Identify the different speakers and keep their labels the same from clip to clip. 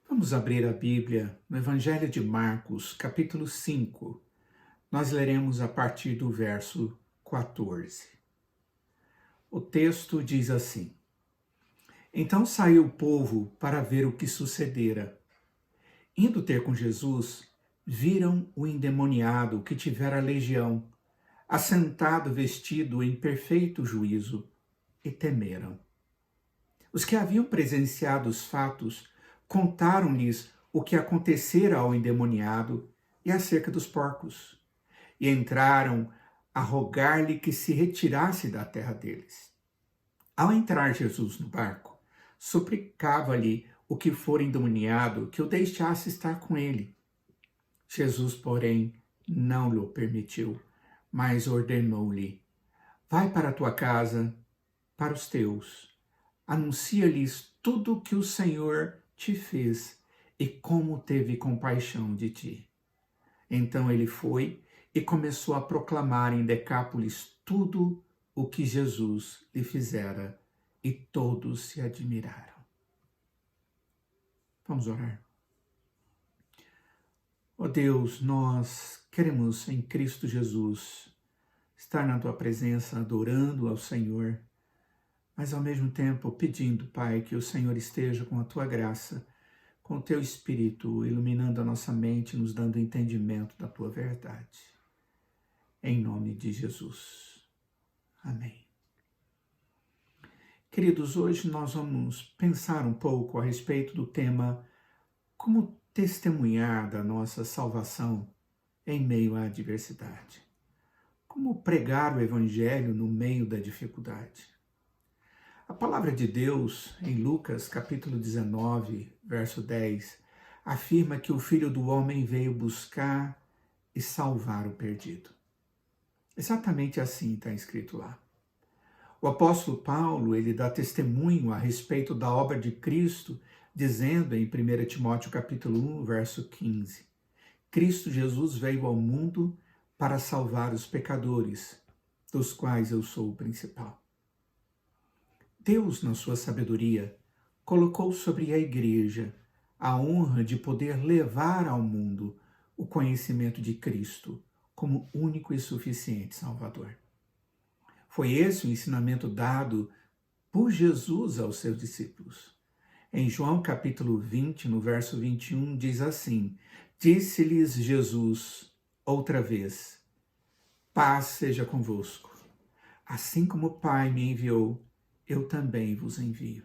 Speaker 1: Vamos abrir a Bíblia no Evangelho de Marcos, capítulo 5. Nós leremos a partir do verso 14. O texto diz assim: Então saiu o povo para ver o que sucedera. Indo ter com Jesus, viram o endemoniado que tivera legião, assentado vestido em perfeito juízo, e temeram. Os que haviam presenciado os fatos contaram-lhes o que acontecera ao endemoniado e acerca dos porcos, e entraram a rogar-lhe que se retirasse da terra deles. Ao entrar Jesus no barco, suplicava-lhe o que fora endemoniado que o deixasse estar com ele. Jesus, porém, não lhe permitiu, mas ordenou-lhe: Vai para a tua casa, para os teus, anuncia-lhes tudo o que o Senhor te fez e como teve compaixão de ti. Então ele foi e começou a proclamar em Decápolis tudo o que Jesus lhe fizera, e todos se admiraram. Vamos orar. Ó Deus, nós queremos em Cristo Jesus estar na tua presença, adorando ao Senhor, mas ao mesmo tempo pedindo, Pai, que o Senhor esteja com a tua graça, com o teu Espírito, iluminando a nossa mente, nos dando entendimento da tua verdade. Em nome de Jesus. Amém. Queridos, hoje nós vamos pensar um pouco a respeito do tema como testemunhar da nossa salvação em meio à adversidade. Como pregar o Evangelho no meio da dificuldade. A palavra de Deus, em Lucas capítulo 19, verso 10, afirma que o Filho do Homem veio buscar e salvar o perdido. Exatamente assim está escrito lá. O apóstolo Paulo, ele dá testemunho a respeito da obra de Cristo, dizendo em 1 Timóteo capítulo 1, verso 15, Cristo Jesus veio ao mundo para salvar os pecadores, dos quais eu sou o principal. Deus, na sua sabedoria, colocou sobre a igreja a honra de poder levar ao mundo o conhecimento de Cristo como único e suficiente Salvador. Foi esse o ensinamento dado por Jesus aos seus discípulos. Em João capítulo 20, no verso 21, diz assim: Disse-lhes Jesus outra vez: Paz seja convosco. Assim como o Pai me enviou, eu também vos envio.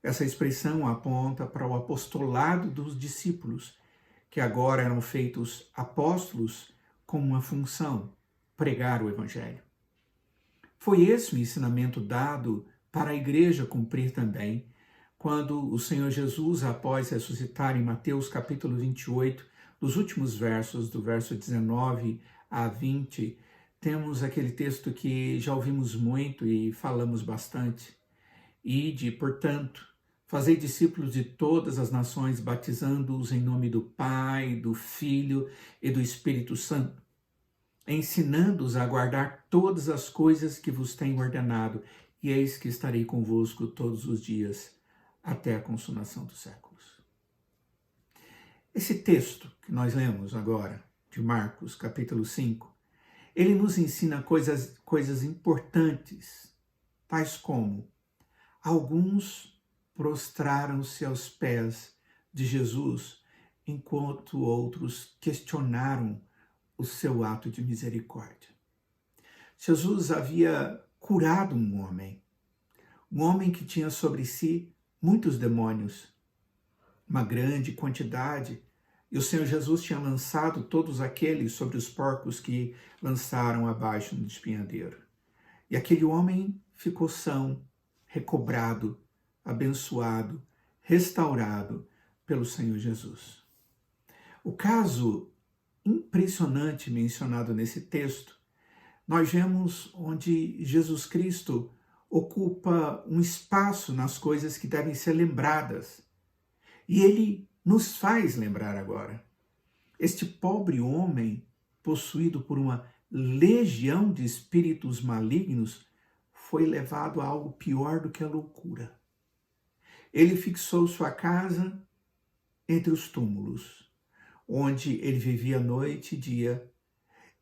Speaker 1: Essa expressão aponta para o apostolado dos discípulos, que agora eram feitos apóstolos com uma função: pregar o Evangelho. Foi esse o ensinamento dado para a igreja cumprir também, quando o Senhor Jesus, após ressuscitar em Mateus capítulo 28, nos últimos versos, do verso 19 a 20, temos aquele texto que já ouvimos muito e falamos bastante. Ide, portanto, fazei discípulos de todas as nações, batizando-os em nome do Pai, do Filho e do Espírito Santo, ensinando-os a guardar todas as coisas que vos tenho ordenado, e eis que estarei convosco todos os dias, até a consumação dos séculos. Esse texto que nós lemos agora, de Marcos, capítulo 5, ele nos ensina coisas importantes, tais como: alguns prostraram-se aos pés de Jesus, enquanto outros questionaram o seu ato de misericórdia. Jesus havia curado um homem que tinha sobre si muitos demônios, uma grande quantidade, e o Senhor Jesus tinha lançado todos aqueles sobre os porcos que lançaram abaixo no despenhadeiro. E aquele homem ficou são, recobrado, abençoado, restaurado pelo Senhor Jesus. O caso impressionante mencionado nesse texto, nós vemos onde Jesus Cristo ocupa um espaço nas coisas que devem ser lembradas. E ele nos faz lembrar agora. Este pobre homem, possuído por uma legião de espíritos malignos, foi levado a algo pior do que a loucura. Ele fixou sua casa entre os túmulos, onde ele vivia noite e dia,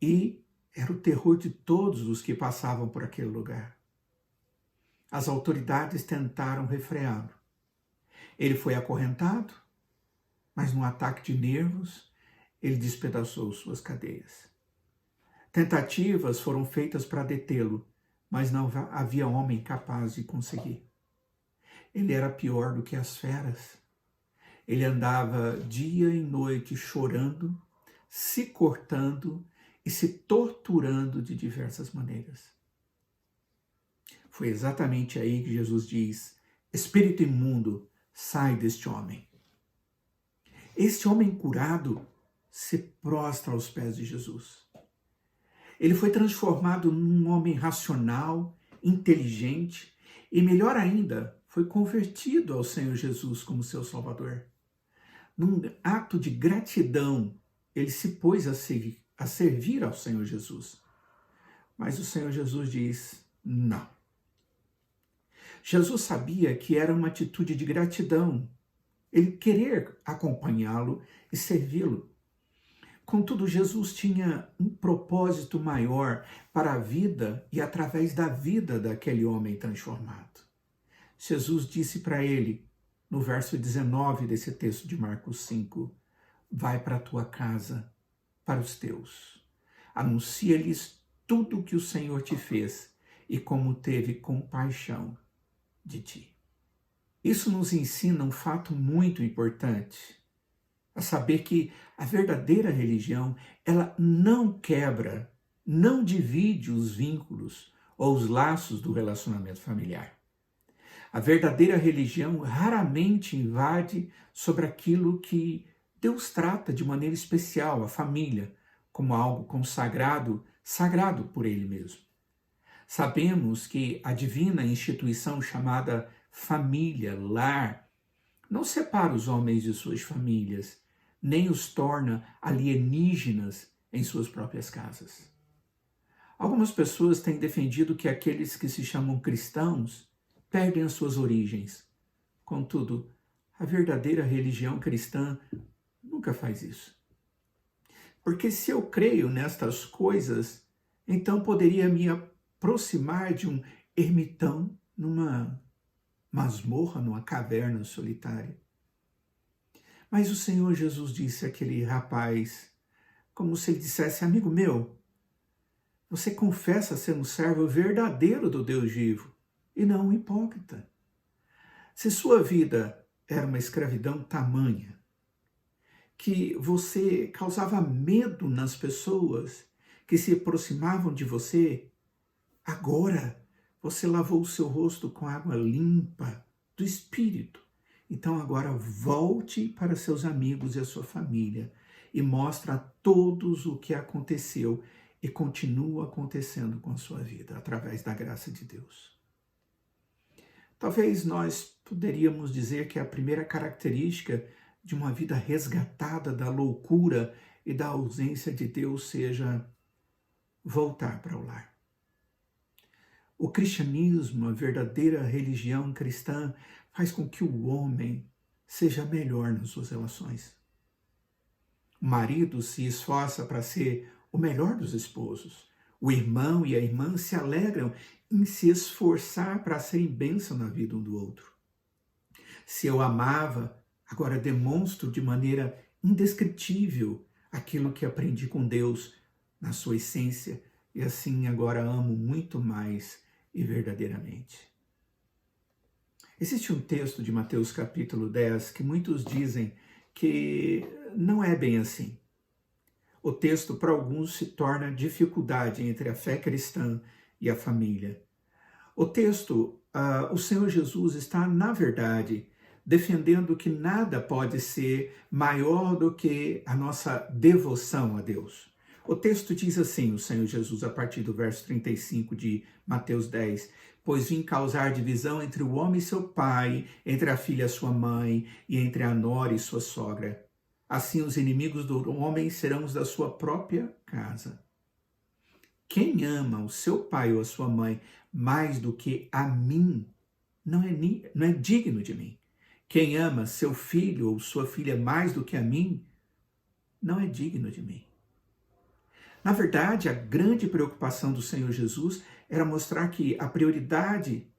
Speaker 1: e era o terror de todos os que passavam por aquele lugar. As autoridades tentaram refreá-lo. Ele foi acorrentado, mas num ataque de nervos, ele despedaçou suas cadeias. Tentativas foram feitas para detê-lo, mas não havia homem capaz de conseguir. Ele era pior do que as feras. Ele andava dia e noite chorando, se cortando e se torturando de diversas maneiras. Foi exatamente aí que Jesus diz: espírito imundo, sai deste homem. Este homem curado se prostra aos pés de Jesus. Ele foi transformado num homem racional, inteligente e, melhor ainda, foi convertido ao Senhor Jesus como seu Salvador. Num ato de gratidão, ele se pôs a servir ao Senhor Jesus. Mas o Senhor Jesus diz: não. Jesus sabia que era uma atitude de gratidão, ele querer acompanhá-lo e servi-lo. Contudo, Jesus tinha um propósito maior para a vida e através da vida daquele homem transformado. Jesus disse para ele, no verso 19 desse texto de Marcos 5, vai para a tua casa, para os teus. Anuncia-lhes tudo o que o Senhor te fez e como teve compaixão de ti. Isso nos ensina um fato muito importante, a saber que a verdadeira religião, ela não quebra, não divide os vínculos ou os laços do relacionamento familiar. A verdadeira religião raramente invade sobre aquilo que Deus trata de maneira especial, a família, como algo consagrado, sagrado por Ele mesmo. Sabemos que a divina instituição chamada família, lar, não separa os homens de suas famílias, nem os torna alienígenas em suas próprias casas. Algumas pessoas têm defendido que aqueles que se chamam cristãos perdem as suas origens. Contudo, a verdadeira religião cristã nunca faz isso. Porque se eu creio nestas coisas, então poderia me aproximar de um ermitão numa masmorra, numa caverna solitária. Mas o Senhor Jesus disse àquele rapaz, como se ele dissesse: amigo meu, você confessa ser um servo verdadeiro do Deus vivo e não um hipócrita. Se sua vida era uma escravidão tamanha, que você causava medo nas pessoas que se aproximavam de você, agora você lavou o seu rosto com água limpa do Espírito. Então agora volte para seus amigos e a sua família e mostre a todos o que aconteceu e continua acontecendo com a sua vida, através da graça de Deus. Talvez nós poderíamos dizer que a primeira característica de uma vida resgatada da loucura e da ausência de Deus seja voltar para o lar. O cristianismo, a verdadeira religião cristã, faz com que o homem seja melhor nas suas relações. O marido se esforça para ser o melhor dos esposos. O irmão e a irmã se alegram em se esforçar para serem bênção na vida um do outro. Se eu amava, agora demonstro de maneira indescritível aquilo que aprendi com Deus na sua essência e assim agora amo muito mais e verdadeiramente. Existe um texto de Mateus capítulo 10 que muitos dizem que não é bem assim. O texto para alguns se torna dificuldade entre a fé cristã e a família. O texto, o Senhor Jesus está, na verdade, defendendo que nada pode ser maior do que a nossa devoção a Deus. O texto diz assim, o Senhor Jesus, a partir do verso 35 de Mateus 10, pois vim causar divisão entre o homem e seu pai, entre a filha e sua mãe, e entre a nora e sua sogra. Assim os inimigos do homem serão os da sua própria casa. Quem ama o seu pai ou a sua mãe mais do que a mim, não é digno de mim. Quem ama seu filho ou sua filha mais do que a mim, não é digno de mim. Na verdade, a grande preocupação do Senhor Jesus era mostrar que a prioridade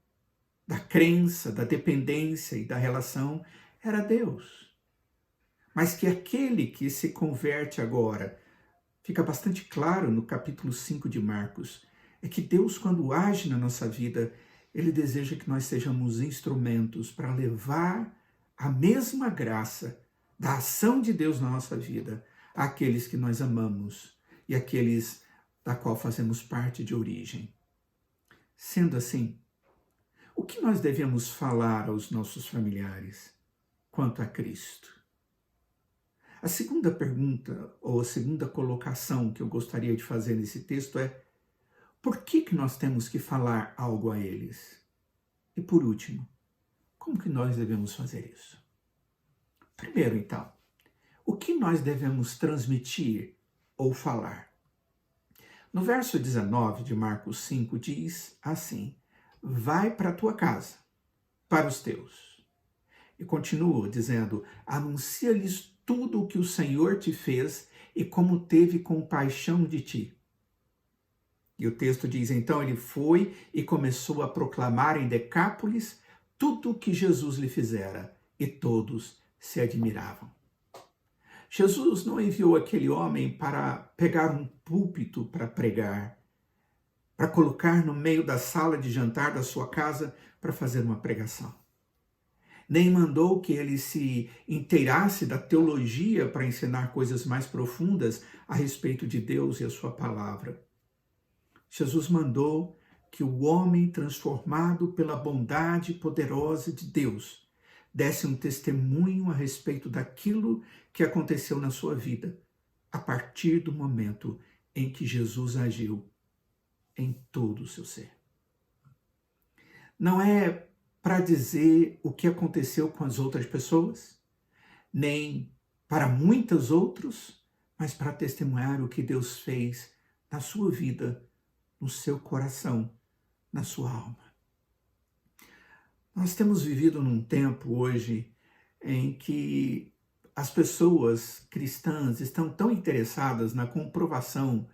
Speaker 1: da crença, da dependência e da relação era Deus. Mas que aquele que se converte agora, fica bastante claro no capítulo 5 de Marcos, é que Deus, quando age na nossa vida, Ele deseja que nós sejamos instrumentos para levar a mesma graça da ação de Deus na nossa vida àqueles que nós amamos e àqueles da qual fazemos parte de origem. Sendo assim, o que nós devemos falar aos nossos familiares quanto a Cristo? A segunda pergunta, ou a segunda colocação que eu gostaria de fazer nesse texto é: por que nós temos que falar algo a eles? E por último, como que nós devemos fazer isso? Primeiro, então, o que nós devemos transmitir ou falar? No verso 19 de Marcos 5 diz assim: vai para a tua casa, para os teus. E continua dizendo: anuncia-lhes tudo o que o Senhor te fez e como teve compaixão de ti. E o texto diz, então ele foi e começou a proclamar em Decápolis tudo o que Jesus lhe fizera, e todos se admiravam. Jesus não enviou aquele homem para pegar um púlpito para pregar, para colocar no meio da sala de jantar da sua casa para fazer uma pregação. Nem mandou que ele se inteirasse da teologia para ensinar coisas mais profundas a respeito de Deus e a sua palavra. Jesus mandou que o homem transformado pela bondade poderosa de Deus desse um testemunho a respeito daquilo que aconteceu na sua vida, a partir do momento em que Jesus agiu em todo o seu ser. Não é para dizer o que aconteceu com as outras pessoas, nem para muitos outros, mas para testemunhar o que Deus fez na sua vida, no seu coração, na sua alma. Nós temos vivido num tempo hoje em que as pessoas cristãs estão tão interessadas na comprovação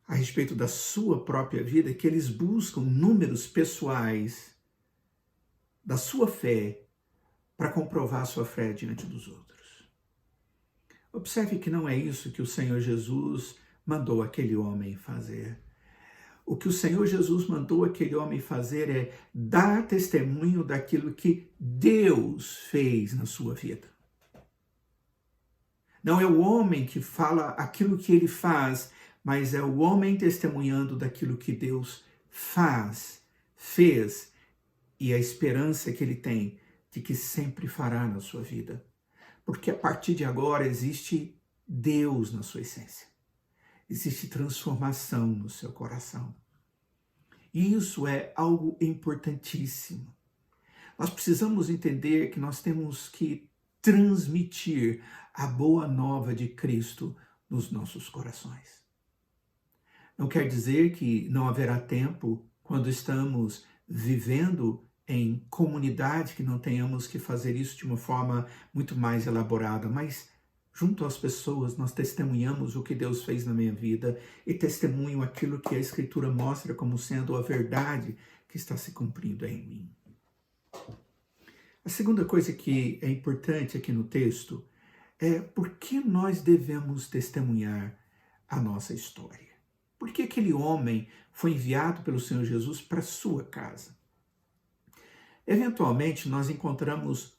Speaker 1: a respeito da sua própria vida que eles buscam números pessoais da sua fé para comprovar a sua fé diante dos outros. Observe que não é isso que o Senhor Jesus mandou aquele homem fazer. O que o Senhor Jesus mandou aquele homem fazer é dar testemunho daquilo que Deus fez na sua vida. Não é o homem que fala aquilo que ele faz, mas é o homem testemunhando daquilo que Deus fez, e a esperança que ele tem de que sempre fará na sua vida. Porque a partir de agora existe Deus na sua essência. Existe transformação no seu coração. E isso é algo importantíssimo. Nós precisamos entender que nós temos que transmitir a boa nova de Cristo nos nossos corações. Não quer dizer que não haverá tempo, quando estamos vivendo em comunidade, que não tenhamos que fazer isso de uma forma muito mais elaborada, mas junto às pessoas nós testemunhamos o que Deus fez na minha vida e testemunho aquilo que a Escritura mostra como sendo a verdade que está se cumprindo em mim. A segunda coisa que é importante aqui no texto é por que nós devemos testemunhar a nossa história. Por que aquele homem foi enviado pelo Senhor Jesus para a sua casa? Eventualmente, nós encontramos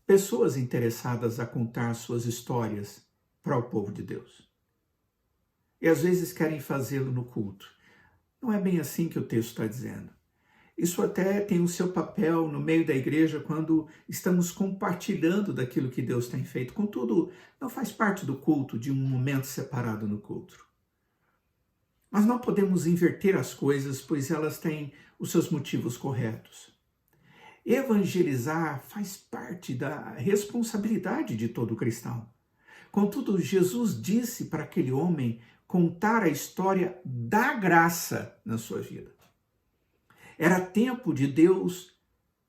Speaker 1: pessoas interessadas a contar suas histórias para o povo de Deus. E às vezes querem fazê-lo no culto. Não é bem assim que o texto está dizendo. Isso até tem o seu papel no meio da igreja quando estamos compartilhando daquilo que Deus tem feito. Contudo, não faz parte do culto, de um momento separado no culto. Mas não podemos inverter as coisas, pois elas têm os seus motivos corretos. Evangelizar faz parte da responsabilidade de todo cristão. Contudo, Jesus disse para aquele homem contar a história da graça na sua vida. Era tempo de Deus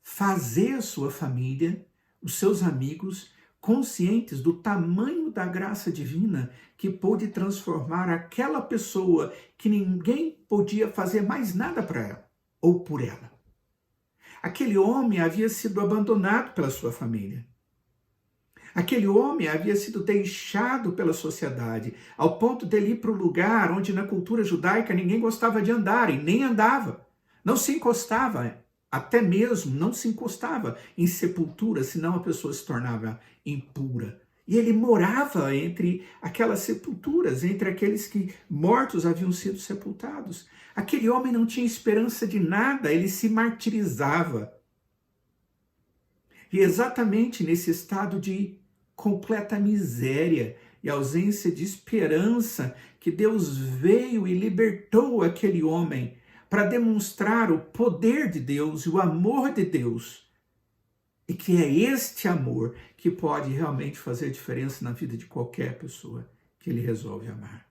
Speaker 1: fazer a sua família, os seus amigos, conscientes do tamanho da graça divina que pôde transformar aquela pessoa que ninguém podia fazer mais nada para ela ou por ela. Aquele homem havia sido abandonado pela sua família. Aquele homem havia sido deixado pela sociedade, ao ponto dele ir para o lugar onde na cultura judaica ninguém gostava de andar e nem andava. Não se encostava, até mesmo não se encostava em sepultura, senão a pessoa se tornava impura. E ele morava entre aquelas sepulturas, entre aqueles que mortos haviam sido sepultados. Aquele homem não tinha esperança de nada, ele se martirizava. E exatamente nesse estado de completa miséria e ausência de esperança que Deus veio e libertou aquele homem para demonstrar o poder de Deus e o amor de Deus. E que é este amor que pode realmente fazer diferença na vida de qualquer pessoa que ele resolve amar.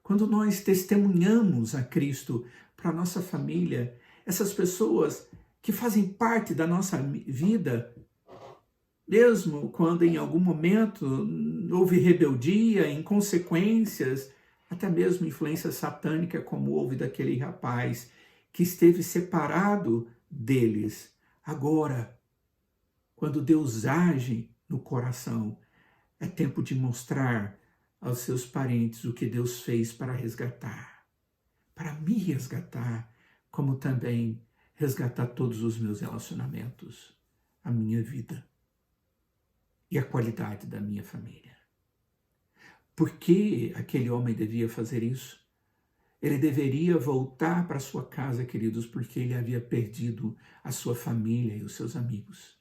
Speaker 1: Quando nós testemunhamos a Cristo para a nossa família, essas pessoas que fazem parte da nossa vida, mesmo quando em algum momento houve rebeldia, inconsequências, até mesmo influência satânica, como houve daquele rapaz que esteve separado deles. Agora, quando Deus age no coração, é tempo de mostrar aos seus parentes o que Deus fez para resgatar, para me resgatar, como também resgatar todos os meus relacionamentos, a minha vida e a qualidade da minha família. Por que aquele homem devia fazer isso? Ele deveria voltar para sua casa, queridos, porque ele havia perdido a sua família e os seus amigos.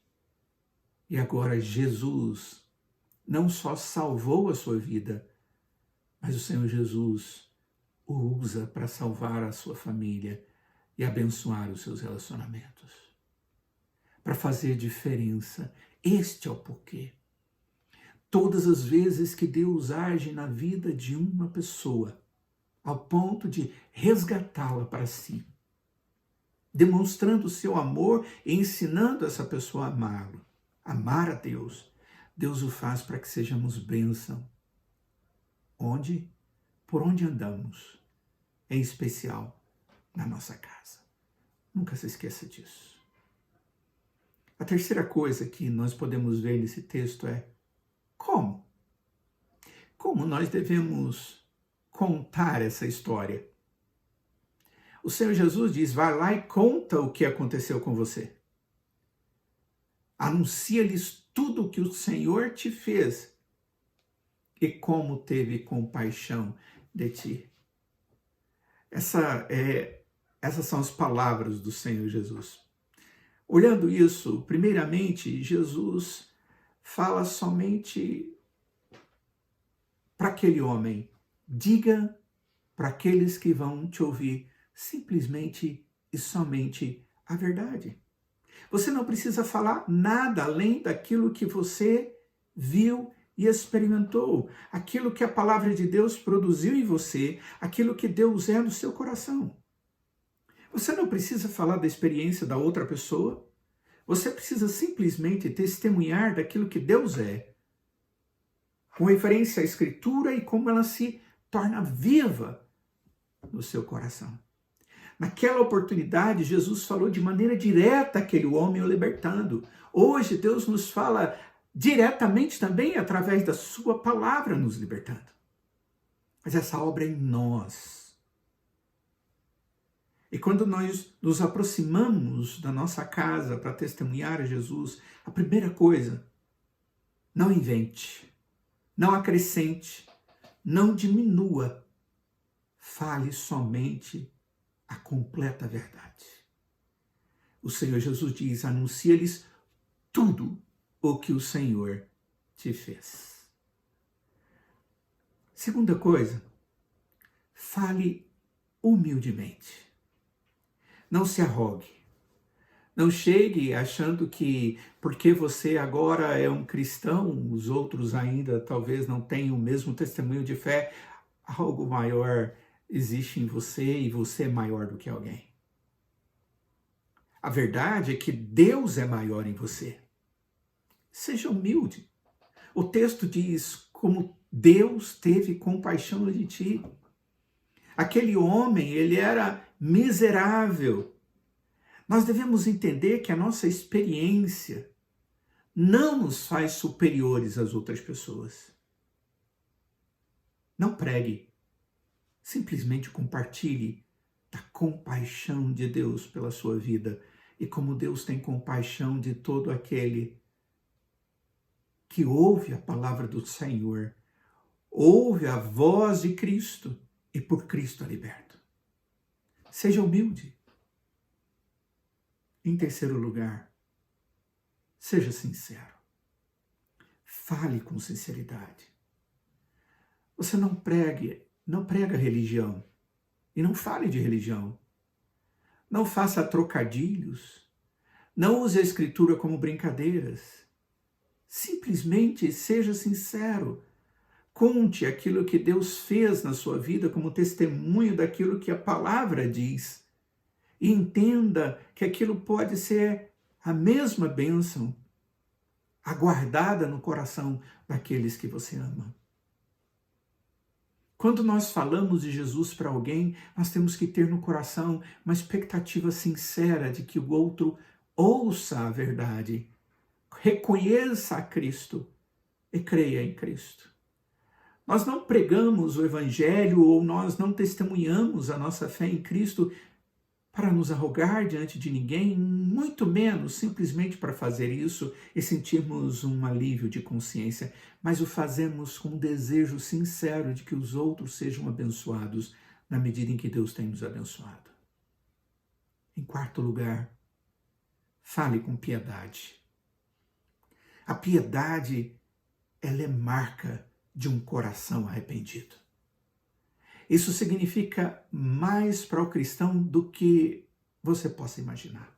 Speaker 1: E agora Jesus não só salvou a sua vida, mas o Senhor Jesus o usa para salvar a sua família e abençoar os seus relacionamentos. Para fazer diferença. Este é o porquê. Todas as vezes que Deus age na vida de uma pessoa, ao ponto de resgatá-la para si, demonstrando o seu amor e ensinando essa pessoa a amá-lo, amar a Deus, Deus o faz para que sejamos bênção. Onde? Por onde andamos, em especial na nossa casa. Nunca se esqueça disso. A terceira coisa que nós podemos ver nesse texto é como? Como nós devemos contar essa história? O Senhor Jesus diz, vai lá e conta o que aconteceu com você. Anuncia-lhes tudo o que o Senhor te fez e como teve compaixão de ti. Essas são as palavras do Senhor Jesus. Olhando isso, primeiramente, Jesus fala somente para aquele homem. Diga para aqueles que vão te ouvir simplesmente e somente a verdade. Você não precisa falar nada além daquilo que você viu e experimentou, aquilo que a palavra de Deus produziu em você, aquilo que Deus é no seu coração. Você não precisa falar da experiência da outra pessoa, você precisa simplesmente testemunhar daquilo que Deus é, com referência à Escritura e como ela se torna viva no seu coração. Naquela oportunidade, Jesus falou de maneira direta àquele homem o libertando. Hoje, Deus nos fala diretamente também através da sua palavra nos libertando. Mas essa obra é em nós. E quando nós nos aproximamos da nossa casa para testemunhar a Jesus, a primeira coisa, não invente, não acrescente, não diminua, fale somente a completa verdade. O Senhor Jesus diz, anuncia-lhes tudo o que o Senhor te fez. Segunda coisa, fale humildemente. Não se arrogue. Não chegue achando que porque você agora é um cristão, os outros ainda talvez não tenham o mesmo testemunho de fé, algo maior existe em você e você é maior do que alguém. A verdade é que Deus é maior em você. Seja humilde. O texto diz como Deus teve compaixão de ti. Aquele homem, ele era miserável. Nós devemos entender que a nossa experiência não nos faz superiores às outras pessoas. Não pregue. Simplesmente compartilhe da compaixão de Deus pela sua vida e como Deus tem compaixão de todo aquele que ouve a palavra do Senhor, ouve a voz de Cristo e por Cristo é liberto. Seja humilde. Em terceiro lugar, seja sincero. Fale com sinceridade. Você não prega religião e não fale de religião. Não faça trocadilhos. Não use a Escritura como brincadeiras. Simplesmente seja sincero. Conte aquilo que Deus fez na sua vida como testemunho daquilo que a palavra diz. E entenda que aquilo pode ser a mesma bênção aguardada no coração daqueles que você ama. Quando nós falamos de Jesus para alguém, nós temos que ter no coração uma expectativa sincera de que o outro ouça a verdade, reconheça a Cristo e creia em Cristo. Nós não pregamos o Evangelho ou nós não testemunhamos a nossa fé em Cristo para nos arrogar diante de ninguém, muito menos simplesmente para fazer isso e sentirmos um alívio de consciência, mas o fazemos com um desejo sincero de que os outros sejam abençoados na medida em que Deus tem nos abençoado. Em quarto lugar, fale com piedade. A piedade, ela é marca de um coração arrependido. Isso significa mais para o cristão do que você possa imaginar.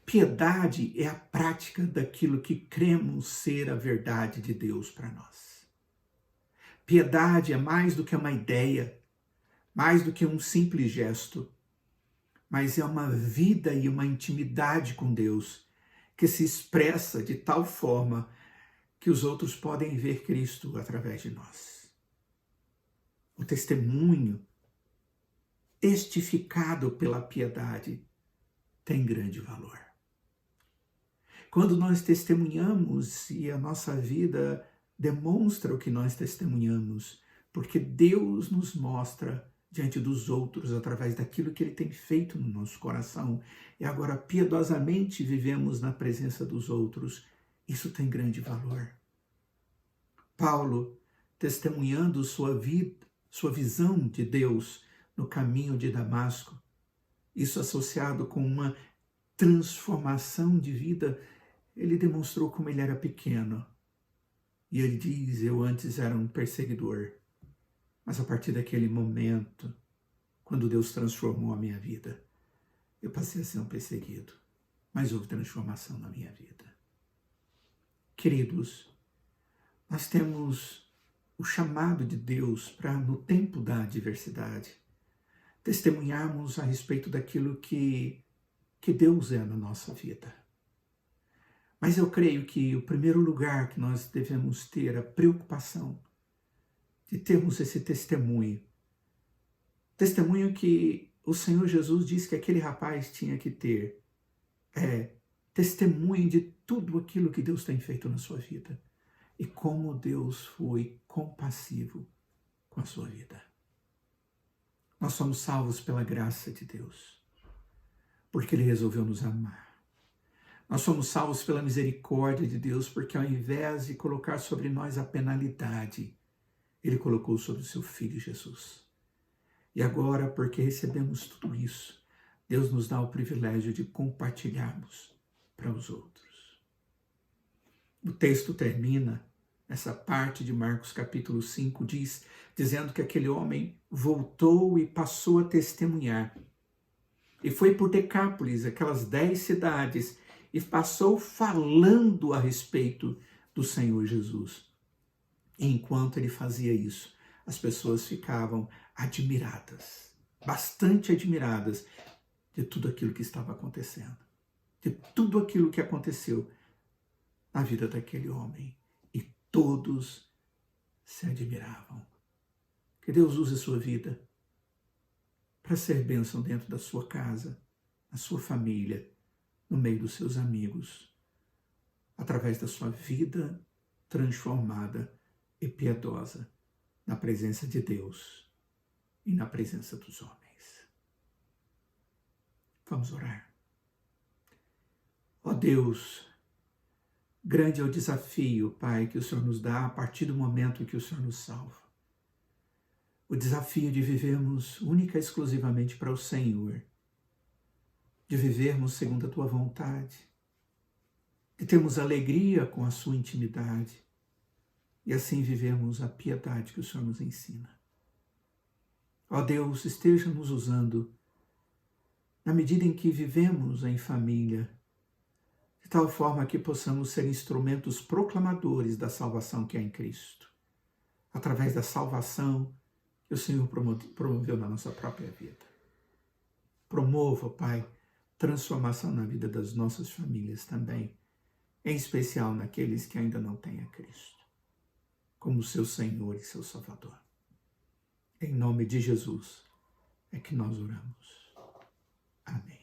Speaker 1: Piedade é a prática daquilo que cremos ser a verdade de Deus para nós. Piedade é mais do que uma ideia, mais do que um simples gesto, mas é uma vida e uma intimidade com Deus que se expressa de tal forma que os outros podem ver Cristo através de nós. O testemunho testificado pela piedade tem grande valor. Quando nós testemunhamos e a nossa vida demonstra o que nós testemunhamos, porque Deus nos mostra diante dos outros através daquilo que Ele tem feito no nosso coração e agora piedosamente vivemos na presença dos outros, isso tem grande valor. Paulo, testemunhando sua vida, sua visão de Deus no caminho de Damasco, isso associado com uma transformação de vida, ele demonstrou como ele era pequeno. E ele diz, eu antes era um perseguidor, mas a partir daquele momento, quando Deus transformou a minha vida, eu passei a ser um perseguido, mas houve transformação na minha vida. Queridos, nós temos o chamado de Deus para, no tempo da adversidade, testemunharmos a respeito daquilo que Deus é na nossa vida. Mas eu creio que o primeiro lugar que nós devemos ter a preocupação de termos esse testemunho que o Senhor Jesus disse que aquele rapaz tinha que ter, testemunho de tudo aquilo que Deus tem feito na sua vida. E como Deus foi compassivo com a sua vida. Nós somos salvos pela graça de Deus, porque Ele resolveu nos amar. Nós somos salvos pela misericórdia de Deus, porque ao invés de colocar sobre nós a penalidade, Ele colocou sobre o seu Filho Jesus. E agora, porque recebemos tudo isso, Deus nos dá o privilégio de compartilharmos para os outros. O texto termina, essa parte de Marcos capítulo 5, dizendo que aquele homem voltou e passou a testemunhar. E foi por Decápolis, aquelas 10 cidades, e passou falando a respeito do Senhor Jesus. E enquanto ele fazia isso, as pessoas ficavam admiradas, bastante admiradas, de tudo aquilo que estava acontecendo, de tudo aquilo que aconteceu na vida daquele homem. E todos se admiravam. Que Deus use a sua vida para ser bênção dentro da sua casa, na sua família, no meio dos seus amigos, através da sua vida transformada e piedosa na presença de Deus e na presença dos homens. Vamos orar. Ó Deus, grande é o desafio, Pai, que o Senhor nos dá a partir do momento que o Senhor nos salva. O desafio de vivermos única e exclusivamente para o Senhor, de vivermos segundo a Tua vontade, de termos alegria com a Sua intimidade e assim vivermos a piedade que o Senhor nos ensina. Ó Deus, esteja nos usando na medida em que vivemos em família, de tal forma que possamos ser instrumentos proclamadores da salvação que há em Cristo, através da salvação que o Senhor promoveu na nossa própria vida. Promova, Pai, transformação na vida das nossas famílias também, em especial naqueles que ainda não têm a Cristo, como seu Senhor e seu Salvador. Em nome de Jesus é que nós oramos. Amém.